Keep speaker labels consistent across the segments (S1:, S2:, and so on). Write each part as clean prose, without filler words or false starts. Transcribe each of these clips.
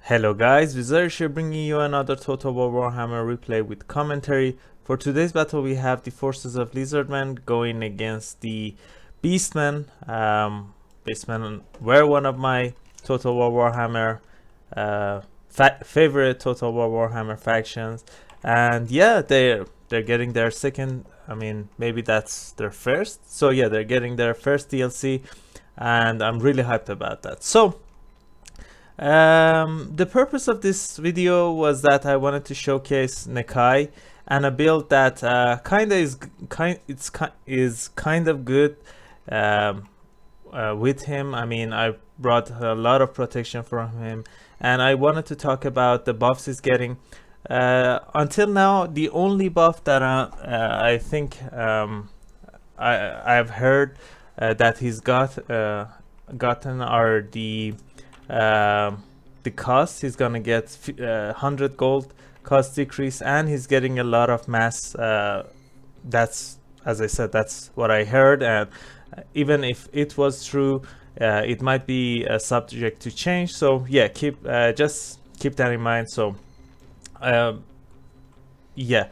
S1: Hello guys, Wizard here bringing you another Total War Warhammer replay with commentary. For today's battle we have the forces of Lizardmen going against the Beastmen. Beastmen were one of my Total War Warhammer favorite Total War Warhammer factions, and yeah, they're getting their second, I mean maybe that's their first, so yeah, they're getting their first DLC and I'm really hyped about that. So the purpose of this video was that I wanted to showcase Nakai and a build that is kind of good with him. I mean, I brought a lot of protection from him, and I wanted to talk about the buffs he's getting. Until now, the only buff that I think I've heard that he's gotten are the cost. He's gonna get 100 gold cost decrease, and he's getting a lot of mass. That's, as I said, that's what I heard, and even if it was true, it might be subject to change. So yeah, just keep that in mind. So yeah,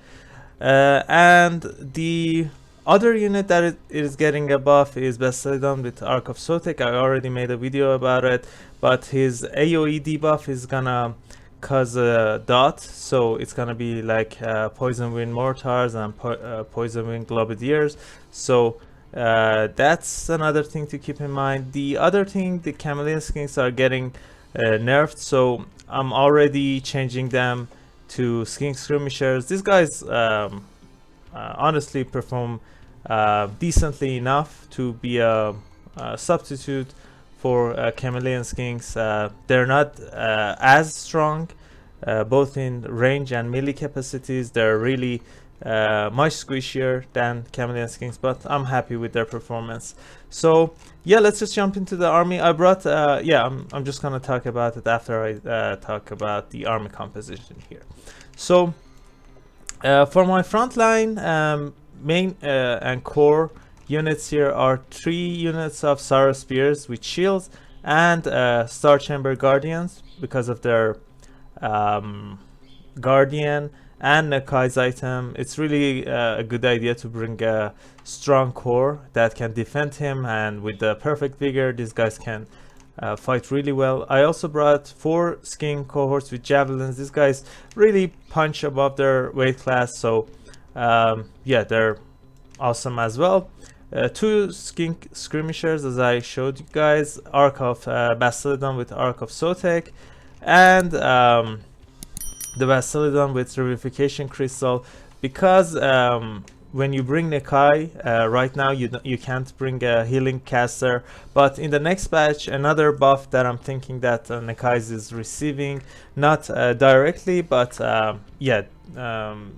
S1: and the other unit that it is getting a buff is Basildon with Arc of Sotek. I already made a video about it, but his AoE debuff is gonna cause a dot, so it's gonna be like Poison Wind Mortars and Poison Wind Globadiers. So that's another thing to keep in mind. The other thing, the Chameleon Skinks are getting nerfed, so I'm already changing them to Skink Skirmishers. These guys honestly perform decently enough to be a substitute for Chameleon Skinks. They're not as strong, both in range and melee capacities. They're really much squishier than Chameleon Skinks, but I'm happy with their performance. So yeah, let's just jump into the army. I brought I'm just gonna talk about it after I talk about the army composition here. So for my front line, main and core units here are 3 units of Sorrow Spears with shields and Star Chamber Guardians because of their Guardian and Nakai's item. It's really a good idea to bring a strong core that can defend him, and with the perfect vigor these guys can fight really well. I also brought 4 skin cohorts with javelins. These guys really punch above their weight class, so yeah, they're awesome as well. 2 skink skirmishers, as I showed you guys, Arc of Basildon with Arc of Sotek, and the Basildon with Revivification Crystal, because when you bring Nakai, right now you can't bring a healing caster, but in the next patch, another buff that I'm thinking that Nakai is receiving, not directly, but yeah,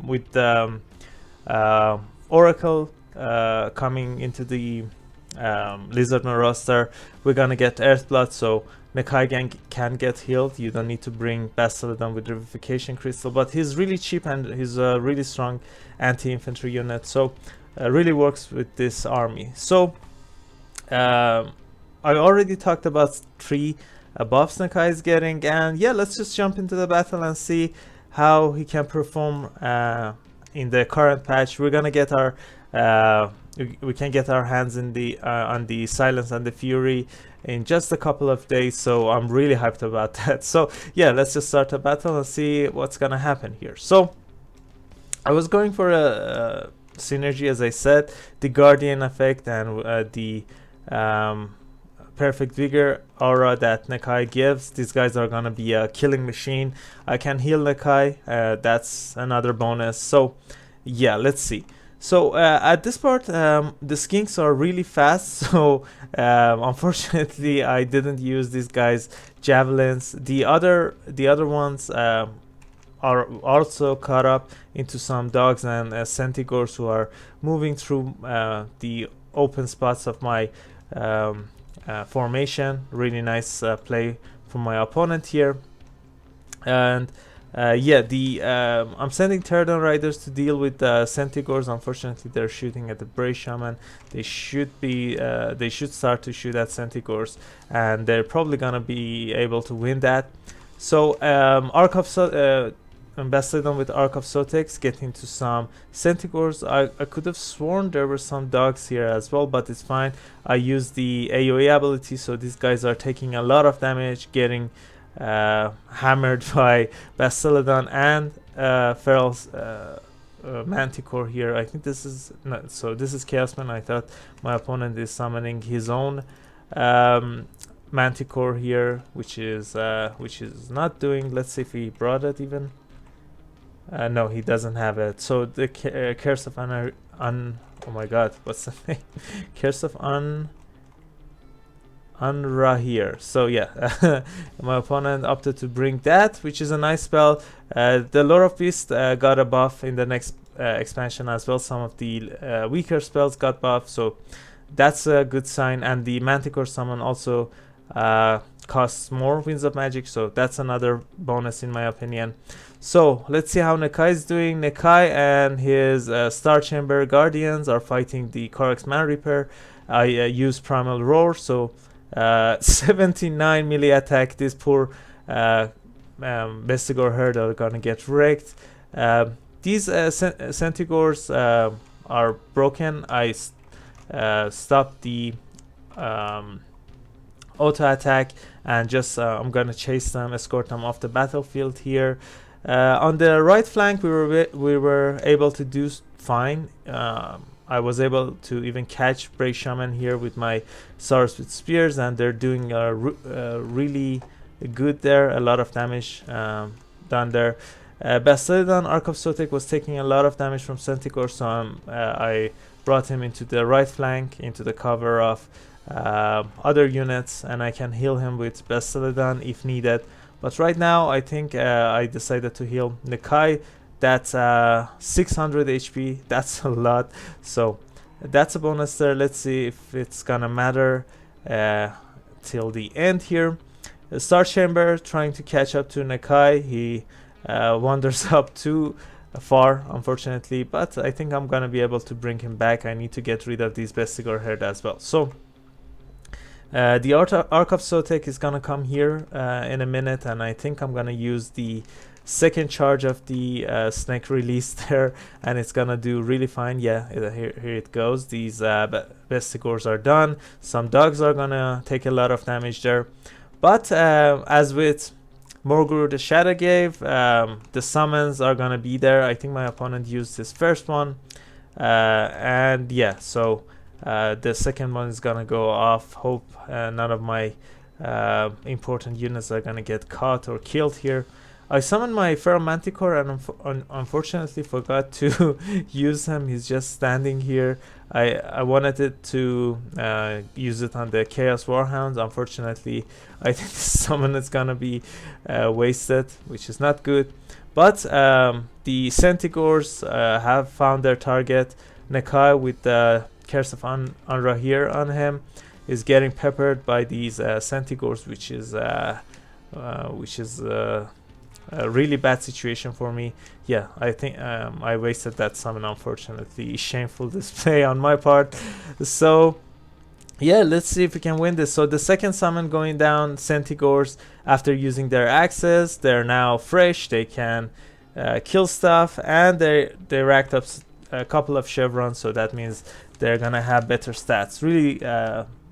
S1: with the Oracle coming into the Lizardman roster, we're gonna get Earthblood, so Nakai can get healed. You don't need to bring Basildon with Revivification Crystal, but he's really cheap and he's a really strong anti-infantry unit, so really works with this army. So I already talked about 3 buffs Nakai is getting, and yeah, let's just jump into the battle and see how he can perform in the current patch. We're gonna get our we can get our hands in the on the Silence and the Fury in just a couple of days, so I'm really hyped about that. So yeah, let's just start a battle and see what's gonna happen here. So I was going for a synergy, as I said, the Guardian effect and the perfect vigor aura that Nakai gives. These guys are gonna be a killing machine. I can heal Nakai, that's another bonus. So yeah, let's see. So at this part, the skinks are really fast, so unfortunately I didn't use these guys' javelins. The other ones are also caught up into some dogs and centigores who are moving through the open spots of my formation. Really nice play from my opponent here. And yeah, I'm sending Pterodon Riders to deal with Centigores. Unfortunately, they're shooting at the Bray Shaman. They should start to shoot at Centigores, and they're probably gonna be able to win that. So invested on with Arc of Sotex, get into some Centigores. I could have sworn there were some dogs here as well, but it's fine. I used the AoE ability, so these guys are taking a lot of damage, getting hammered by Basiladon and Feral Manticore here. I think this is not, so this is Chaosman. I thought my opponent is summoning his own Manticore here, which is not doing. Let's see if he brought it even. No, he doesn't have it. So the Curse of oh my god, what's the name? Curse of Unra here. So yeah, my opponent opted to bring that, which is a nice spell. The Lore of Beast got a buff in the next expansion as well. Some of the weaker spells got buff, so that's a good sign. And the Manticore summon also costs more Winds of Magic, so that's another bonus in my opinion. So let's see how Nakai is doing. Nakai and his Star Chamber Guardians are fighting the Korax Man Reaper. I use Primal Roar, so 79 melee attack. This poor Bestigor herd are gonna get wrecked. These Centigores are broken. I stopped the auto attack and just I'm gonna chase them, escort them off the battlefield here. On the right flank, we were able to do fine. I was able to even catch Break Shaman here with my Saurus with Spears, and they're doing really good there. A lot of damage done there. Basiladon Arc of Sotek was taking a lot of damage from Centigore, so I brought him into the right flank, into the cover of other units, and I can heal him with Basiladon if needed. But right now, I think I decided to heal Nakai. That's 600 HP. That's a lot. So that's a bonus there. Let's see if it's gonna matter till the end here. The Star Chamber trying to catch up to Nakai. He wanders up too far, unfortunately. But I think I'm gonna be able to bring him back. I need to get rid of these Bestigor herd as well. So the Arc of Sotek is gonna come here in a minute, and I think I'm gonna use the second charge of the snake release there, and it's gonna do really fine. Yeah, here it goes. These Bestigors are done. Some dogs are gonna take a lot of damage there, but as with Morgul the Shadow gave, the summons are gonna be there. I think my opponent used his first one, and yeah, so the second one is gonna go off. Hope none of my important units are gonna get caught or killed here. I summoned my Feral Manticore and unfortunately forgot to use him. He's just standing here. I wanted it to use it on the Chaos Warhounds. Unfortunately, I think this summon is gonna be wasted, which is not good. But the Centigores have found their target. Nakai with the Curse of Unra here on him is getting peppered by these Centigores, which is a really bad situation for me. Yeah, I think I wasted that summon, unfortunately. Shameful display on my part. So yeah, let's see if we can win this. So the second summon going down, Centigores, after using their axes, they're now fresh. They can kill stuff, and they racked up a couple of chevrons, so that means they're gonna have better stats.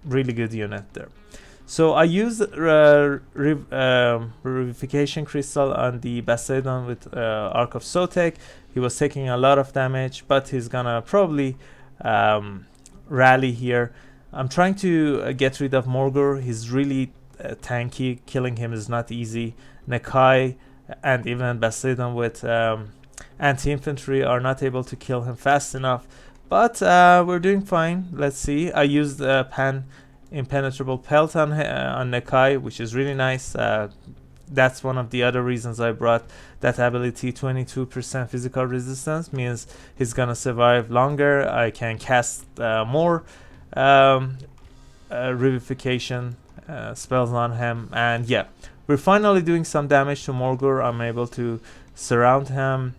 S1: Really good unit there. So I used Revivification Crystal on the Basiladon with Arc of Sotek. He was taking a lot of damage, but he's gonna probably rally here. I'm trying to get rid of Morgul. He's really tanky. Killing him is not easy. Nakai and even Basiladon with anti-infantry are not able to kill him fast enough. But we're doing fine. Let's see. I used Impenetrable Pelt on Nakai, which is really nice. That's one of the other reasons I brought that ability. 22% physical resistance means he's gonna survive longer. I can cast more Revivification spells on him, and yeah, we're finally doing some damage to Morgul. I'm able to surround him,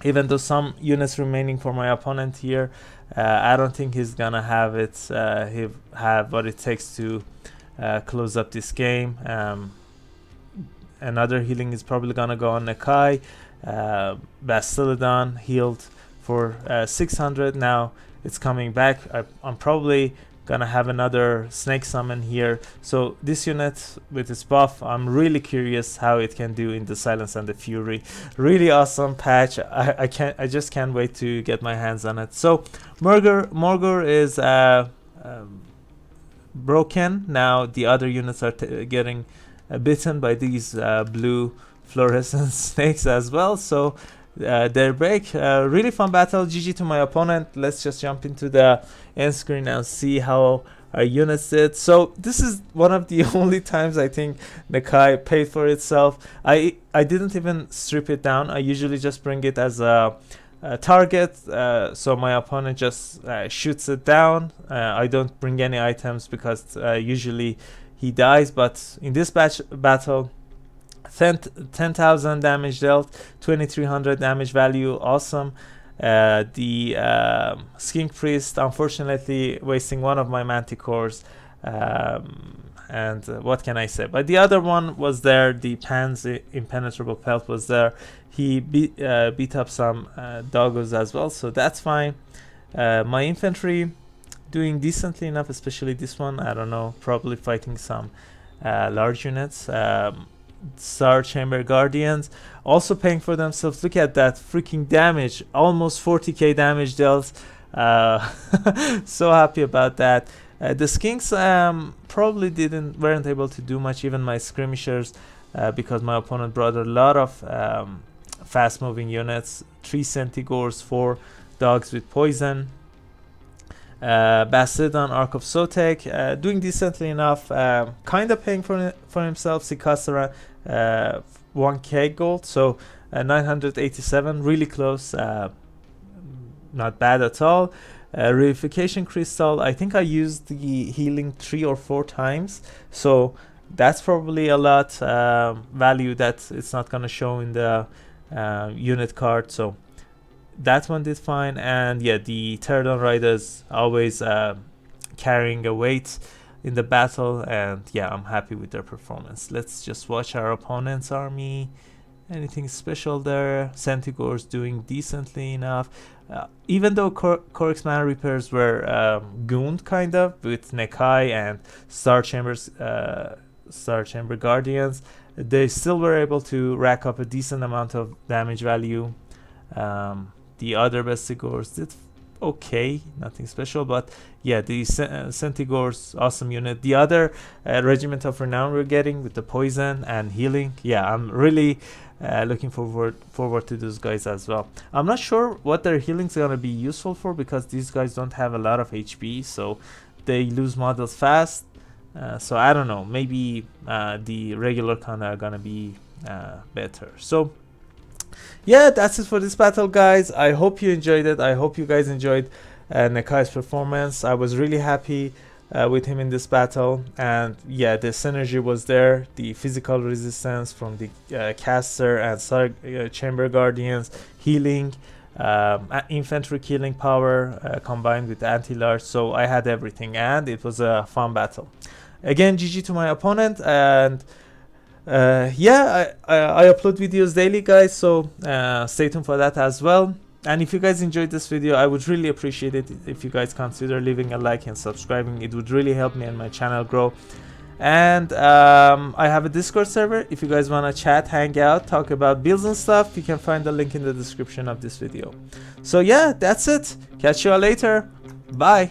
S1: even though some units remaining for my opponent here. I don't think he's gonna have it. He have what it takes to close up this game. another healing is probably gonna go on Nakai. Bastiladon healed for 600. Now it's coming back. I'm probably gonna have another snake summon here. So this unit with its buff, I'm really curious how it can do in the Silence and the Fury. Really awesome patch. I just can't wait to get my hands on it. So Morgur is broken. Now the other units are getting bitten by these blue fluorescent snakes as well. So their break. Really fun battle. GG to my opponent. Let's just jump into the end screen and see how our units did. So this is one of the only times I think Nakai paid for itself. I didn't even strip it down. I usually just bring it as a target, so my opponent just shoots it down. I don't bring any items because usually he dies, but in this battle 10,000 damage dealt, 2300 damage value. Awesome. The Skink Priest unfortunately wasting one of my manticores, and what can I say, but the other one was there. The Pan's impenetrable pelt was there. He beat up some doggos as well, so that's fine. My infantry doing decently enough, especially this one. I don't know, probably fighting some large units. Star Chamber Guardians also paying for themselves. Look at that freaking damage, almost 40k damage dealt. So happy about that. The Skinks probably weren't able to do much, even my skirmishers, because my opponent brought a lot of fast moving units. 3 Centigores, 4 dogs with poison. Bastiladon, Ark of Sotek, doing decently enough, kind of paying for himself. Sikasara, 1k gold, so 987, really close, not bad at all. Revivification Crystal, I think I used the healing 3 or 4 times, so that's probably a lot value that it's not gonna show in the unit card, so that one did fine. And yeah, the Pterodon Riders always carrying a weight in the battle, and yeah, I'm happy with their performance. Let's just watch our opponent's army. Anything special there? Centigores doing decently enough, even though Corix Mana Repairs were gooned kind of with Nakai and Star Chamber Guardians. They still were able to rack up a decent amount of damage value. The other Bestigores did okay, nothing special, but yeah, the Centigores, awesome unit. The other Regiment of Renown we're getting with the poison and healing, yeah, I'm really looking forward to those guys as well. I'm not sure what their healing's gonna be useful for, because these guys don't have a lot of HP, so they lose models fast. So I don't know, maybe the regular kind are gonna be better. So yeah, that's it for this battle, guys. I hope you enjoyed it. I hope you guys enjoyed Nakai's performance. I was really happy with him in this battle, and yeah, the synergy was there. The physical resistance from the caster and Chamber Guardians, healing, infantry killing power combined with anti-large, so I had everything, and it was a fun battle. Again, GG to my opponent, and yeah, I upload videos daily, guys, so stay tuned for that as well. And if you guys enjoyed this video, I would really appreciate it if you guys consider leaving a like and subscribing. It would really help me and my channel grow. And I have a Discord server. If you guys want to chat, hang out, talk about builds and stuff, you can find the link in the description of this video. So yeah, that's it. Catch you all later. Bye.